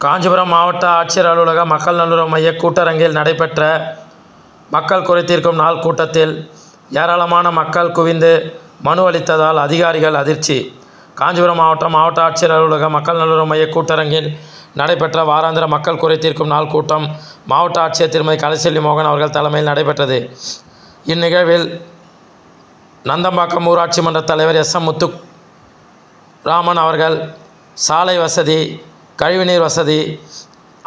காஞ்சிபுரம் மாவட்ட ஆட்சியர் அலுவலக மக்கள் நல்லுறவு மைய கூட்டரங்கில் நடைபெற்ற மக்கள் குறைதீர்க்கும் நாள் கூட்டத்தில் ஏராளமான மக்கள் குவிந்து மனு அளித்ததால் அதிகாரிகள் அதிர்ச்சி. காஞ்சிபுரம் மாவட்ட ஆட்சியர் அலுவலக மக்கள் நல்லுறவு மைய கூட்டரங்கில் நடைபெற்ற வாராந்திர மக்கள் குறைதீர்க்கும் நாள் கூட்டம் மாவட்ட ஆட்சியர் திருமதி கலைச்செல்வி மோகன் அவர்கள் தலைமையில் நடைபெற்றது. இந்நிகழ்வில் நந்தம்பாக்கம் ஊராட்சி மன்ற தலைவர் எஸ். எம். முத்துராமன் அவர்கள் சாலை வசதி, கழிவுநீர் வசதி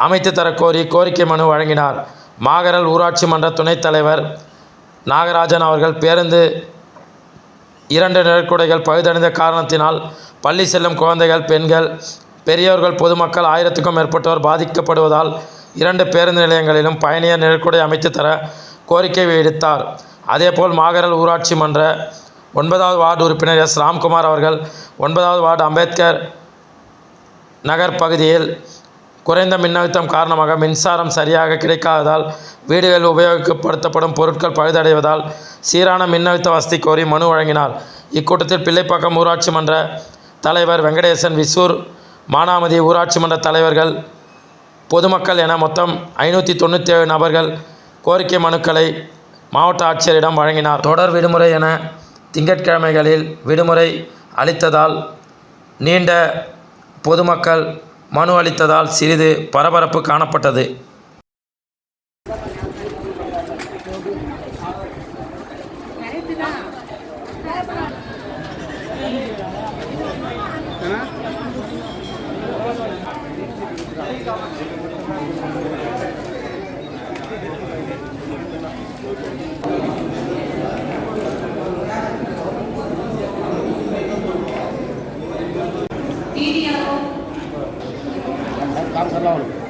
அமைத்து தரக்கோரி கோரிக்கை மனு வழங்கினார். மாகரல் ஊராட்சி மன்ற துணைத் தலைவர் நாகராஜன் அவர்கள் பேருந்து 2 நிழற்குடைகள் பழுதடைந்த காரணத்தினால் பள்ளி செல்லும் குழந்தைகள், பெண்கள், பெரியோர்கள், பொதுமக்கள் 1000க்கும் மேற்பட்டோர் பாதிக்கப்படுவதால் 2 பேருந்து நிலையங்களிலும் பயணியர் நிழற்குடை அமைத்து தர கோரிக்கை விடுத்தார். அதேபோல் மாகரல் ஊராட்சி மன்ற 9வது வார்டு உறுப்பினர் எஸ். ராம்குமார் அவர்கள் 9வது வார்டு அம்பேத்கர் நகர் பகுதியில் குறைந்த மின்னழுத்தம் காரணமாக மின்சாரம் சரியாக கிடைக்காததால் வீடுகளில் உபயோகப்படுத்தப்படும் பொருட்கள் பழுதடைவதால் சீரான மின்னழுத்த வசதி கோரி மனு வழங்கினார். இக்கூட்டத்தில் பிள்ளைப்பாக்கம் ஊராட்சி மன்ற தலைவர் வெங்கடேசன், விசூர், மானாமதி ஊராட்சி மன்ற தலைவர்கள், பொதுமக்கள் என மொத்தம் 597 நபர்கள் கோரிக்கை மனுக்களை மாவட்ட ஆட்சியரிடம் வழங்கினார். தொடர் விடுமுறை என திங்கட்கிழமைகளில் விடுமுறை அளித்ததால் நீண்ட பொதுமக்கள் மனு அளித்ததால் சிறிது பரபரப்பு காணப்பட்டது. काम कर रहा हूँ।